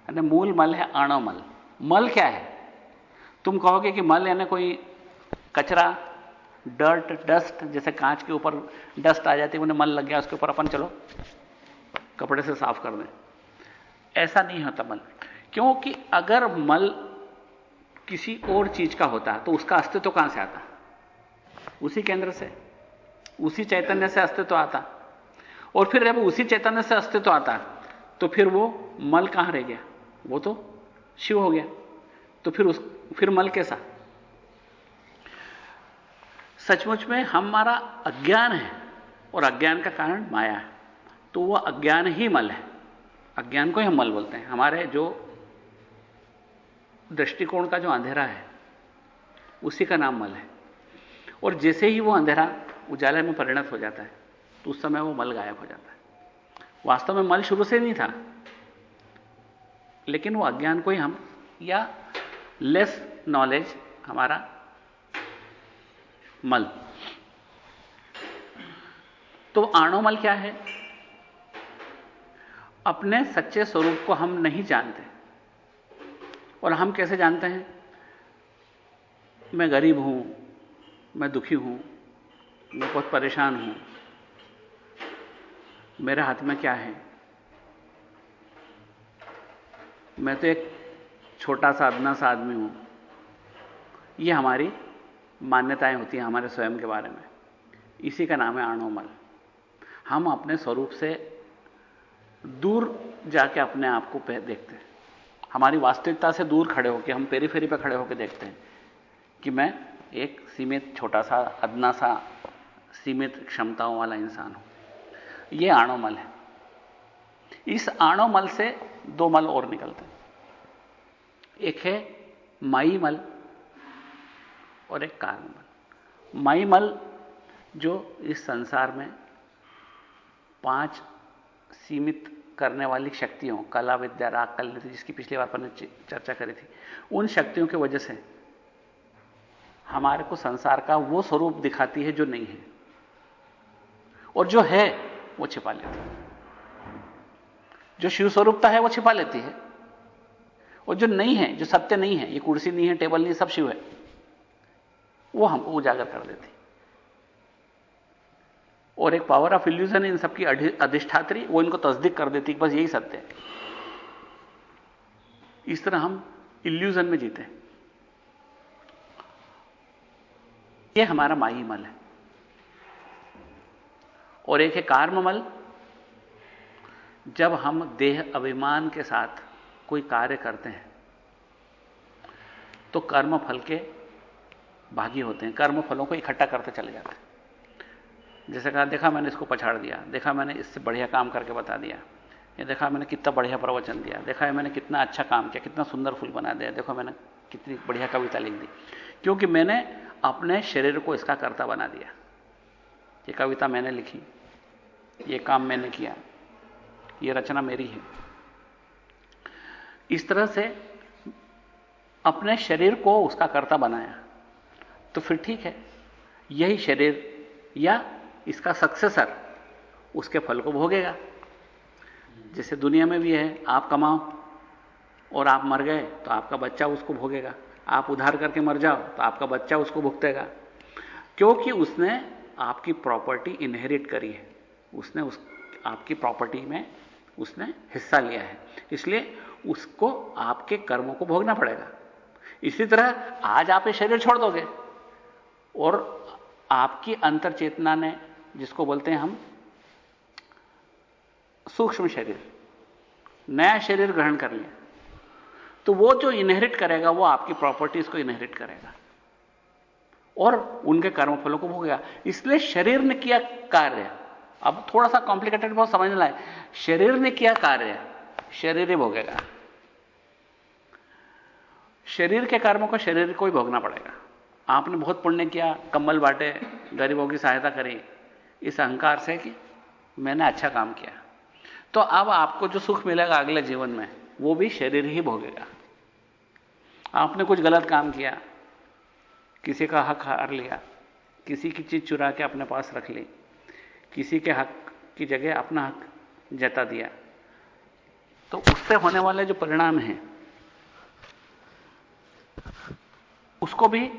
Speaker 1: यानी मूल मल है आणव मल। मल क्या है? तुम कहोगे कि मल यानी कोई कचरा, डर्ट, डस्ट, जैसे कांच के ऊपर डस्ट आ जाती है, उन्हें मल लग गया, उसके ऊपर अपन चलो कपड़े से साफ कर दें। ऐसा नहीं होता मल, क्योंकि अगर मल किसी और चीज का होता तो उसका अस्तित्व कहां से आता? उसी केंद्र से, उसी चैतन्य से अस्तित्व आता। और फिर जब उसी चैतन्य से अस्तित्व आता तो फिर वो मल कहां रह गया? वो तो शिव हो गया। तो फिर मल कैसा? सचमुच में हमारा अज्ञान है, और अज्ञान का कारण माया है, तो वह अज्ञान ही मल है। अज्ञान को ही हम मल बोलते हैं। हमारे जो दृष्टिकोण का जो अंधेरा है उसी का नाम मल है। और जैसे ही वो अंधेरा उजाले में परिणत हो जाता है तो उस समय वो मल गायब हो जाता है। वास्तव में मल शुरू से नहीं था, लेकिन वो अज्ञान को ही हम, या लेस नॉलेज हमारा मल। तो आणव मल क्या है? अपने सच्चे स्वरूप को हम नहीं जानते। और हम कैसे जानते हैं? मैं गरीब हूं, मैं दुखी हूं, मैं बहुत परेशान हूं, मेरे हाथ में क्या है, मैं तो एक छोटा सा अदना सा आदमी हूं। ये हमारी मान्यताएं होती हैं हमारे स्वयं के बारे में। इसी का नाम है आणव मल। हम अपने स्वरूप से दूर जाके अपने आप को देखते हैं, हमारी वास्तविकता से दूर खड़े होकर, हम पेरीफेरी पे खड़े होकर देखते हैं कि मैं एक सीमित, छोटा सा, अदना सा, सीमित क्षमताओं वाला इंसान हूं। यह आणव मल है। इस आणव मल से 2 मल और निकलते हैं। एक है माई मल और एक कार्म मल। माई मल जो इस संसार में 5 सीमित करने वाली शक्तियों, कला, विद्या, राग, कल, नीति, जिसकी पिछली बार पर ने चर्चा करी थी, उन शक्तियों की वजह से हमारे को संसार का वो स्वरूप दिखाती है जो नहीं है, और जो है वो छिपा लेती है। जो शिव स्वरूपता है वो छिपा लेती है, और जो नहीं है, जो सत्य नहीं है, ये कुर्सी नहीं है, टेबल नहीं है, सब शिव है, वो हमको उजागर कर देती। और एक पावर ऑफ इल्यूजन इन सबकी अधिष्ठात्री, वो इनको तस्दीक कर देती, बस यही सत्य है। इस तरह हम इल्यूजन में जीते हैं। ये हमारा माही मल है। और एक है कार्ममल। जब हम देह अभिमान के साथ कोई कार्य करते हैं तो कर्म फल के भागी होते हैं, कर्म फलों को इकट्ठा करते चले जाते हैं। जैसे कहा, देखा मैंने इसको पछाड़ दिया, देखा मैंने इससे बढ़िया काम करके बता दिया, ये देखा मैंने कितना बढ़िया प्रवचन दिया, देखा मैंने कितना अच्छा काम किया, कितना सुंदर फूल बना दिया, देखो मैंने कितनी बढ़िया कविता लिख दी, क्योंकि मैंने अपने शरीर को इसका कर्ता बना दिया। ये कविता मैंने लिखी, ये काम मैंने किया, ये रचना मेरी है। इस तरह से अपने शरीर को उसका कर्ता बनाया, तो फिर ठीक है, यही शरीर या इसका सक्सेसर उसके फल को भोगेगा। जैसे दुनिया में भी है, आप कमाओ और आप मर गए तो आपका बच्चा उसको भोगेगा, आप उधार करके मर जाओ तो आपका बच्चा उसको भुगतेगा, क्योंकि उसने आपकी प्रॉपर्टी इनहेरिट करी है, उसने आपकी प्रॉपर्टी में उसने हिस्सा लिया है, इसलिए उसको आपके कर्मों को भोगना पड़ेगा। इसी तरह आज आप ये शरीर छोड़ दोगे और आपकी अंतर चेतना ने, जिसको बोलते हैं हम सूक्ष्म शरीर, नया शरीर ग्रहण कर लिया, तो वो जो इनहेरिट करेगा वो आपकी प्रॉपर्टीज को इनहेरिट करेगा और उनके कर्मफलों को भोगेगा। इसलिए शरीर ने किया कार्य, अब थोड़ा सा कॉम्प्लिकेटेड बहुत समझने लायक, शरीर ने किया कार्य शरीर ही भोगेगा। शरीर के कर्मों को शरीर को ही भोगना पड़ेगा। आपने बहुत पुण्य किया, कंबल बांटे, गरीबों की सहायता करी, इस अहंकार से कि मैंने अच्छा काम किया, तो अब आपको जो सुख मिलेगा अगले जीवन में वो भी शरीर ही भोगेगा। आपने कुछ गलत काम किया, किसी का हक हार लिया, किसी की चीज चुरा के अपने पास रख ली, किसी के हक की जगह अपना हक जता दिया, तो उससे होने वाले जो परिणाम हैं उसको भी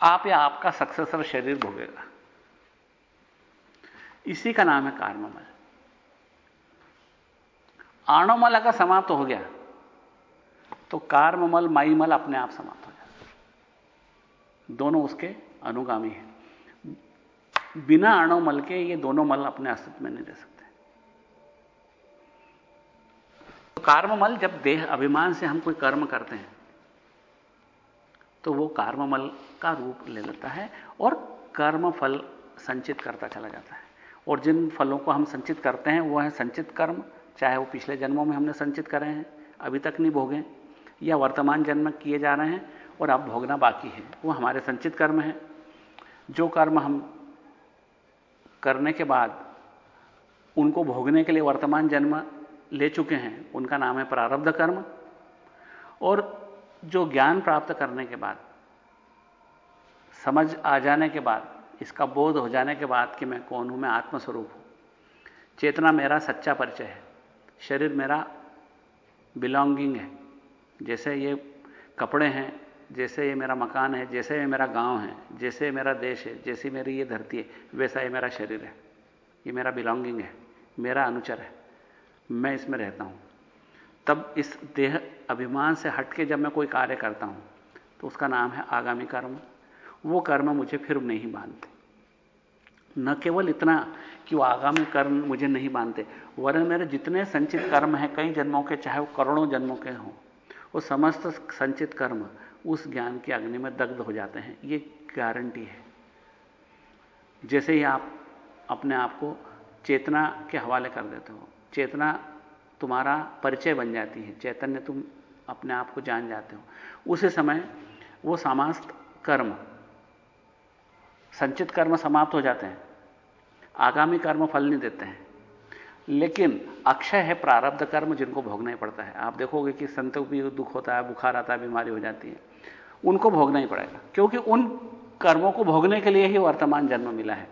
Speaker 1: आप या आपका सक्सेसर शरीर भोगेगा। इसी का नाम है कार्ममल। आणोमल अगर समाप्त हो गया तो कार्ममल, माईमल अपने आप समाप्त हो जाता। दोनों उसके अनुगामी हैं। बिना आणोमल के ये दोनों मल अपने अस्तित्व में नहीं रह सकते। तो कार्ममल, जब देह अभिमान से हम कोई कर्म करते हैं तो वो कार्ममल का रूप ले लेता है और कर्म फल संचित करता चला जाता है। और जिन फलों को हम संचित करते हैं वो है संचित कर्म, चाहे वो पिछले जन्मों में हमने संचित करे हैं, अभी तक नहीं भोगे, या वर्तमान जन्म में किए जा रहे हैं और अब भोगना बाकी है, वो हमारे संचित कर्म है। जो कर्म हम करने के बाद उनको भोगने के लिए वर्तमान जन्म ले चुके हैं उनका नाम है प्रारब्ध कर्म। और जो ज्ञान प्राप्त करने के बाद, समझ आ जाने के बाद, इसका बोध हो जाने के बाद कि मैं कौन हूं, मैं आत्मस्वरूप हूं, चेतना मेरा सच्चा परिचय है, शरीर मेरा बिलोंगिंग है, जैसे ये कपड़े हैं, जैसे ये मेरा मकान है, जैसे ये मेरा गांव है, जैसे मेरा देश है, जैसी मेरी ये धरती है, वैसा ये मेरा शरीर है, ये मेरा बिलोंगिंग है, मेरा अनुचर है, मैं इसमें रहता हूं। तब इस देह अभिमान से हटके जब मैं कोई कार्य करता हूं तो उसका नाम है आगामी कर्म। वो कर्म मुझे फिर नहीं बांधते। न केवल इतना कि वो आगामी कर्म मुझे नहीं बांधते, वरन मेरे जितने संचित कर्म हैं कई जन्मों के, चाहे वो करोड़ों जन्मों के हों, वो समस्त संचित कर्म उस ज्ञान की अग्नि में दग्ध हो जाते हैं। ये गारंटी है। जैसे ही आप अपने आप को चेतना के हवाले कर देते हो, चेतना तुम्हारा परिचय बन जाती है, चैतन्य तुम अपने आप को जान जाते हो, उसी समय वो समास्त कर्म, संचित कर्म समाप्त हो जाते हैं, आगामी कर्म फल नहीं देते हैं। लेकिन अक्षय है प्रारब्ध कर्म, जिनको भोगना ही पड़ता है। आप देखोगे कि संतों को भी दुख होता है, बुखार आता है, बीमारी हो जाती है, उनको भोगना ही पड़ेगा, क्योंकि उन कर्मों को भोगने के लिए ही वर्तमान जन्म मिला है।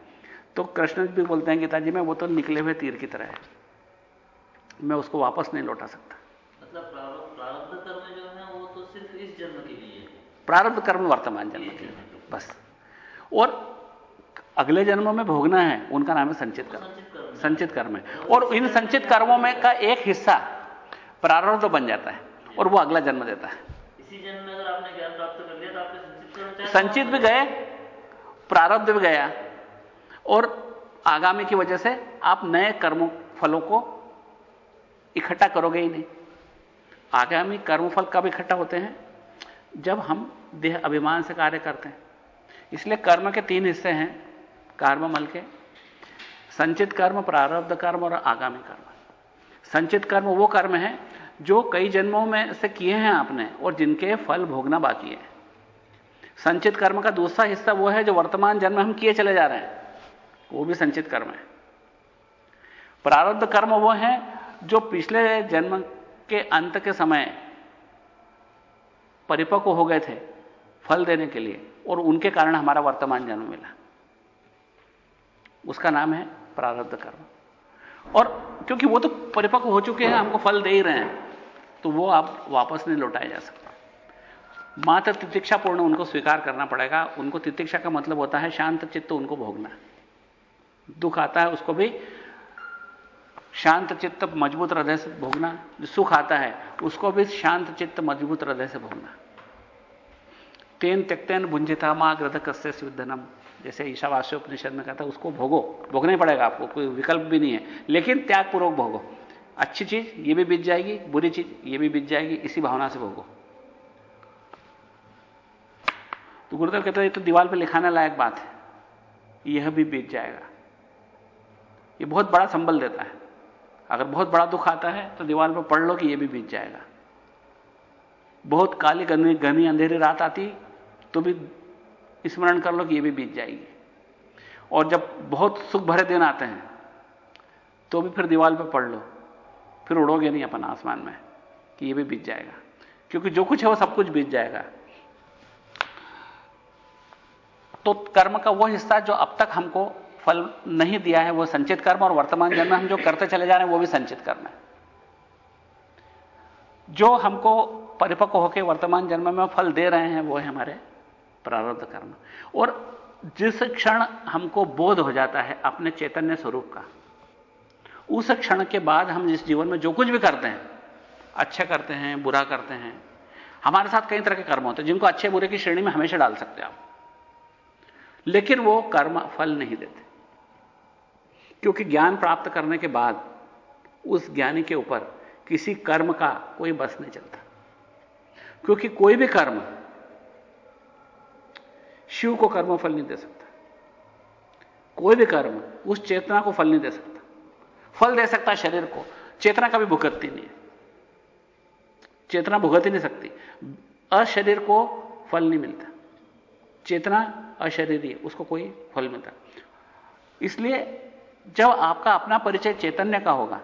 Speaker 1: तो कृष्ण भी बोलते हैं गीता जी में, वो तो निकले हुए तीर की तरह है, मैं उसको वापस नहीं लौटा सकता।
Speaker 2: मतलब प्रारब्ध कर्म जो है वो तो सिर्फ इस जन्म के लिए है।
Speaker 1: प्रारब्ध कर्म वर्तमान जन्म के लिए बस, और अगले जन्मों में भोगना है, उनका नाम है संचित कर्म। संचित कर्म है, और इन संचित कर्मों में का एक हिस्सा प्रारब्ध बन जाता है और वो अगला जन्म देता है।
Speaker 2: इसी जन्म में अगर आपने ज्ञान प्राप्त कर लिया तो आपने
Speaker 1: संचित भी गए, प्रारब्ध भी गया, और आगामी की वजह से आप नए कर्म फलों को इकट्ठा करोगे ही नहीं। आगामी कर्मफल कब इकट्ठा होते हैं? जब हम देह अभिमान से कार्य करते हैं। इसलिए कर्म के 3 हिस्से हैं कार्ममल के, संचित कर्म, प्रारब्ध कर्म और आगामी कर्म। संचित कर्म वो कर्म है जो कई जन्मों में से किए हैं आपने और जिनके फल भोगना बाकी है। संचित कर्म का दूसरा हिस्सा वो है जो वर्तमान जन्म हम किए चले जा रहे हैं, वो भी संचित कर्म है। प्रारब्ध कर्म वो है जो पिछले जन्म के अंत के समय परिपक्व हो गए थे फल देने के लिए, और उनके कारण हमारा वर्तमान जन्म मिला, उसका नाम है प्रारब्ध कर्म। और क्योंकि वो तो परिपक्व हो चुके हैं, हमको फल दे ही रहे हैं, तो वो आप वापस नहीं लौटाए जा सकते। मात्र तितिक्षापूर्ण उनको स्वीकार करना पड़ेगा। उनको तितिक्षा का मतलब होता है शांत चित्त उनको भोगना। दुख आता है उसको भी शांत चित्त मजबूत हृदय से भोगना, सुख आता है उसको भी शांत चित्त मजबूत हृदय से भोगना। तेन त्यक्तेन भुंजिता मा ग्रदकस्य स्विद्धनम, जैसे ईशावास्योपनिषद में कहता है, उसको भोगो, भोगना ही पड़ेगा आपको, कोई विकल्प भी नहीं है, लेकिन त्यागपूर्वक भोगो। अच्छी चीज ये भी बीत जाएगी, बुरी चीज ये भी बीत जाएगी, इसी भावना से भोगो। तो गुरुदेव कहते हैं ये तो दीवार पे लिखाने लायक बात है, यह भी बीत जाएगा। ये बहुत बड़ा संबल देता है। अगर बहुत बड़ा दुख आता है तो दीवार पे पढ़ लो कि यह भी बीत जाएगा। बहुत काली घनी अंधेरी रात आती तो भी स्मरण कर लो कि यह भी बीत जाएगी। और जब बहुत सुख भरे दिन आते हैं तो भी फिर दीवार पे पढ़ लो, फिर उड़ोगे नहीं अपन आसमान में, कि यह भी बीत जाएगा, क्योंकि जो कुछ है वो सब कुछ बीत जाएगा। तो कर्म का वो हिस्सा जो अब तक हमको फल नहीं दिया है वो संचित कर्म, और वर्तमान जन्म में हम जो करते चले जा रहे हैं वो भी संचित कर्म है। जो हमको परिपक्व होकर वर्तमान जन्म में फल दे रहे हैं वो है हमारे प्रारब्ध कर्म। और जिस क्षण हमको बोध हो जाता है अपने चैतन्य स्वरूप का, उस क्षण के बाद हम इस जीवन में जो कुछ भी करते हैं, अच्छा करते हैं, बुरा करते हैं, हमारे साथ कई तरह के कर्म होते हैं जिनको अच्छे बुरे की श्रेणी में हमेशा डाल सकते हैं आप, लेकिन वो कर्म फल नहीं देते, क्योंकि ज्ञान प्राप्त करने के बाद उस ज्ञानी के ऊपर किसी कर्म का कोई बस नहीं चलता। क्योंकि कोई भी कर्म शिव को कर्म फल नहीं दे सकता, कोई भी कर्म उस चेतना को फल नहीं दे सकता। फल दे सकता शरीर को, चेतना कभी भुगतती नहीं है, चेतना भुगत ही नहीं सकती। अशरीर को फल नहीं मिलता, चेतना अशरीरी है, उसको कोई फल मिलता। इसलिए जब आपका अपना परिचय चैतन्य का होगा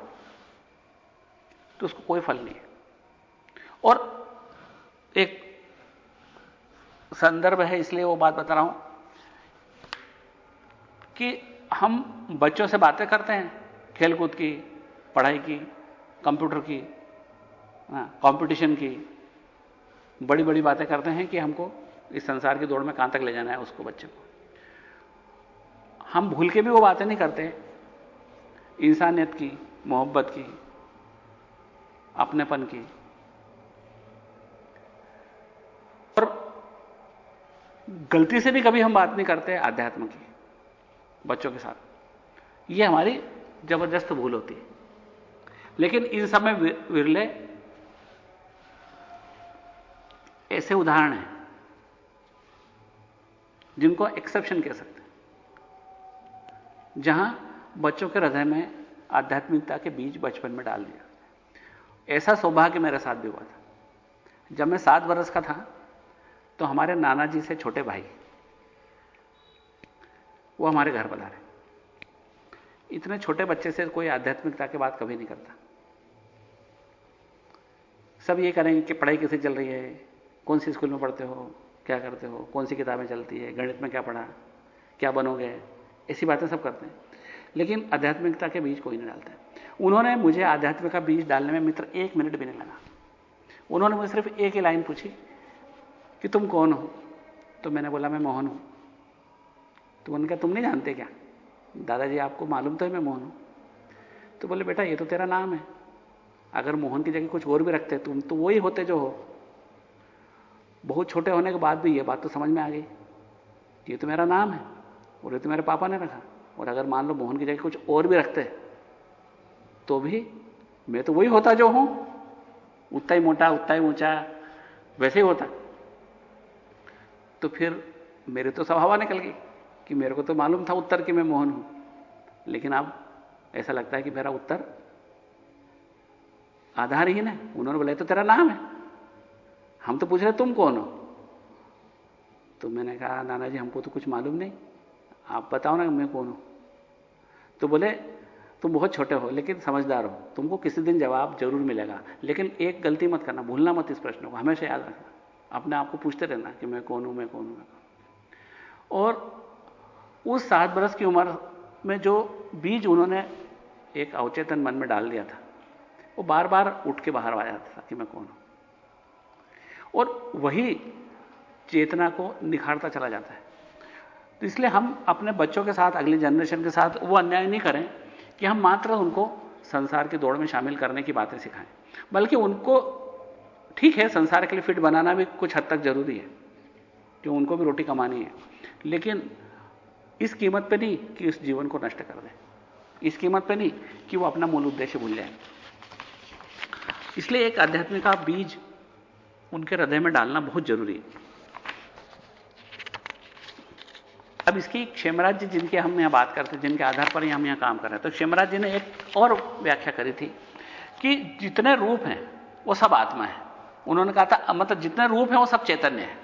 Speaker 1: तो उसको कोई फल नहीं है। और एक संदर्भ है इसलिए वो बात बता रहा हूं कि हम बच्चों से बातें करते हैं, खेलकूद की, पढ़ाई की, कंप्यूटर की, कंपटीशन की, बड़ी बड़ी बातें करते हैं कि हमको इस संसार की दौड़ में कहां तक ले जाना है उसको, बच्चे को। हम भूल के भी वो बातें नहीं करते इंसानियत की, मोहब्बत की, अपनेपन की। और गलती से भी कभी हम बात नहीं करते आध्यात्म की बच्चों के साथ। ये हमारी जबरदस्त भूल होती है। लेकिन इन सब में विरले ऐसे उदाहरण हैं जिनको एक्सेप्शन कह सकते हैं, जहां बच्चों के हृदय में आध्यात्मिकता के बीज बचपन में डाल दिया। ऐसा सौभाग्य मेरे साथ भी हुआ था। जब मैं 7 बरस का था तो हमारे नाना जी से छोटे भाई वो हमारे घर पधारे। इतने छोटे बच्चे से कोई आध्यात्मिकता की बात कभी नहीं करता। सब ये करेंगे कि पढ़ाई कैसे चल रही है, कौन सी स्कूल में पढ़ते हो, क्या करते हो, कौन सी किताबें चलती है, गणित में क्या पढ़ा, क्या बनोगे, ऐसी बातें सब करते हैं। लेकिन आध्यात्मिकता के बीज कोई नहीं डालता है। उन्होंने मुझे आध्यात्मिक का बीज डालने में मित्र 1 मिनट भी नहीं लगा। उन्होंने मुझे सिर्फ एक ही लाइन पूछी कि तुम कौन हो? तो मैंने बोला मैं मोहन हूं। तो उन्होंने कहा तुम नहीं जानते क्या? दादाजी आपको मालूम तो है मैं मोहन हूं। तो बोले बेटा ये तो तेरा नाम है, अगर मोहन की जगह कुछ और भी रखते तुम तो वही होते जो हो। बहुत छोटे होने के बाद भी ये बात तो समझ में आ गई, ये तो मेरा नाम है और ये तो मेरे पापा ने रखा, और अगर मान लो मोहन की जगह कुछ और भी रखते तो भी मैं तो वही होता जो हूं, उतना ही मोटा, उतना ही ऊंचा, वैसे ही होता। तो फिर मेरे तो सब हवा निकल गई कि मेरे को तो मालूम था उत्तर कि मैं मोहन हूं, लेकिन अब ऐसा लगता है कि मेरा उत्तर आधारहीन है। उन्होंने बोला तो तेरा नाम है, हम तो पूछ रहे तुम कौन हो? तो मैंने कहा नाना जी हमको तो कुछ मालूम नहीं, आप बताओ ना मैं कौन हूं। तो बोले तुम बहुत छोटे हो लेकिन समझदार हो, तुमको किसी दिन जवाब जरूर मिलेगा, लेकिन एक गलती मत करना, भूलना मत इस प्रश्न को, हमेशा याद रखना, अपने आप को पूछते रहना कि मैं कौन हूं, मैं कौन हूं। और उस 7 बरस की उम्र में जो बीज उन्होंने एक अवचेतन मन में डाल दिया था, वो बार बार उठ के बाहर आ जाता था कि मैं कौन हूं, और वही चेतना को निखारता चला जाता है। तो इसलिए हम अपने बच्चों के साथ, अगली जनरेशन के साथ वो अन्याय नहीं करें कि हम मात्र उनको संसार की दौड़ में शामिल करने की बातें सिखाएं, बल्कि उनको ठीक है संसार के लिए फिट बनाना भी कुछ हद तक जरूरी है, कि उनको भी रोटी कमानी है, लेकिन इस कीमत पे नहीं कि उस जीवन को नष्ट कर दें, इस कीमत पे नहीं कि वो अपना मूल उद्देश्य भूल जाए। इसलिए एक आध्यात्मिक का बीज उनके हृदय में डालना बहुत जरूरी है। अब इसकी क्षेमराज जी जिनकी हम यहां बात करते हैं, जिनके आधार पर हम यहां काम कर रहे हैं, तो क्षेमराज जी ने एक और व्याख्या करी थी कि जितने रूप हैं वो सब आत्मा है। उन्होंने कहा था मतलब जितने रूप हैं वो सब चैतन्य है।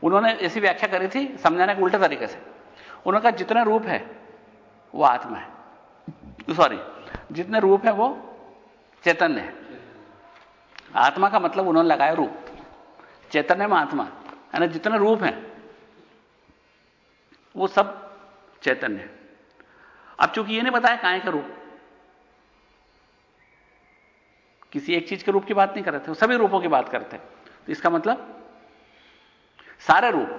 Speaker 1: उन्होंने ऐसी व्याख्या करी थी समझाने के उल्टे तरीके से। उन्होंने कहा जितने रूप है वो आत्मा है, सॉरी जितने रूप है वो चैतन्य है। आत्मा का मतलब उन्होंने लगाया रूप, चैतन्य में आत्मा, यानी जितने रूप हैं वो सब चैतन्य है। अब चूंकि ये नहीं बताया काय का रूप, किसी एक चीज के रूप की बात नहीं कर रहे थे, वो सभी रूपों की बात करते हैं। तो इसका मतलब सारे रूप,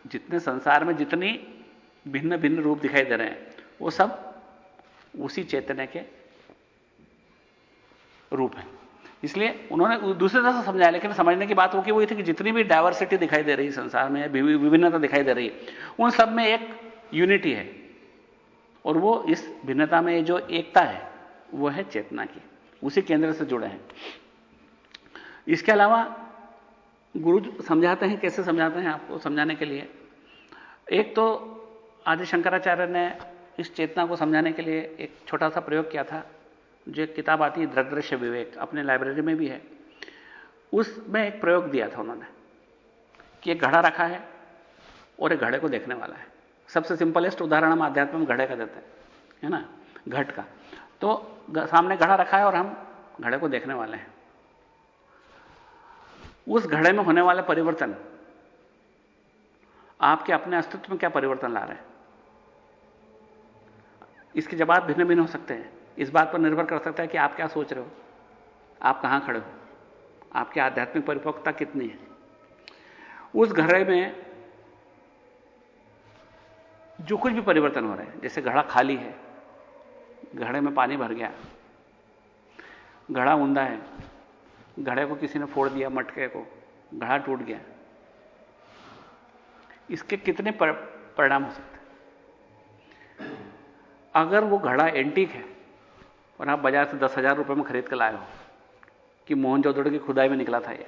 Speaker 1: जितने संसार में जितनी भिन्न भिन्न रूप दिखाई दे रहे हैं वो सब उसी चैतन्य के रूप हैं। इसलिए उन्होंने दूसरे तरह से समझाया, लेकिन समझने की बात वो की वही थी कि जितनी भी डायवर्सिटी दिखाई दे रही है संसार में, विभिन्नता दिखाई दे रही है, उन सब में एक यूनिटी है, और वो इस भिन्नता में जो एकता है वो है चेतना की, उसी केंद्र से जुड़े हैं। इसके अलावा गुरु समझाते हैं, कैसे समझाते हैं आपको समझाने के लिए, एक तो आदि शंकराचार्य ने इस चेतना को समझाने के लिए एक छोटा सा प्रयोग किया था, जो एक किताब आती है दृग्दृश्य विवेक, अपने लाइब्रेरी में भी है, उसमें एक प्रयोग दिया था उन्होंने कि एक घड़ा रखा है और एक घड़े को देखने वाला है। सबसे सिंपलेस्ट उदाहरण हम आध्यात्म में घड़े का देते हैं, है ना, घट का। तो सामने घड़ा रखा है और हम घड़े को देखने वाले हैं। उस घड़े में होने वाले परिवर्तन आपके अपने अस्तित्व में क्या परिवर्तन ला रहे हैं, इसके जवाब भिन्न भिन्न हो सकते हैं। इस बात पर निर्भर कर सकता है कि आप क्या सोच रहे हो, आप कहां खड़े हो, आपकी आध्यात्मिक परिपक्वता कितनी है। उस घड़े में जो कुछ भी परिवर्तन हो रहे हैं, जैसे घड़ा खाली है, घड़े में पानी भर गया, घड़ा ऊंधा है, घड़े को किसी ने फोड़ दिया, मटके को, घड़ा टूट गया, इसके कितने परिणाम हो सकते हैं। अगर वो घड़ा एंटीक है और आप बाजार से 10,000 रुपए में खरीद कर लाए हो कि मोहनजोदड़ो की खुदाई में निकला था ये,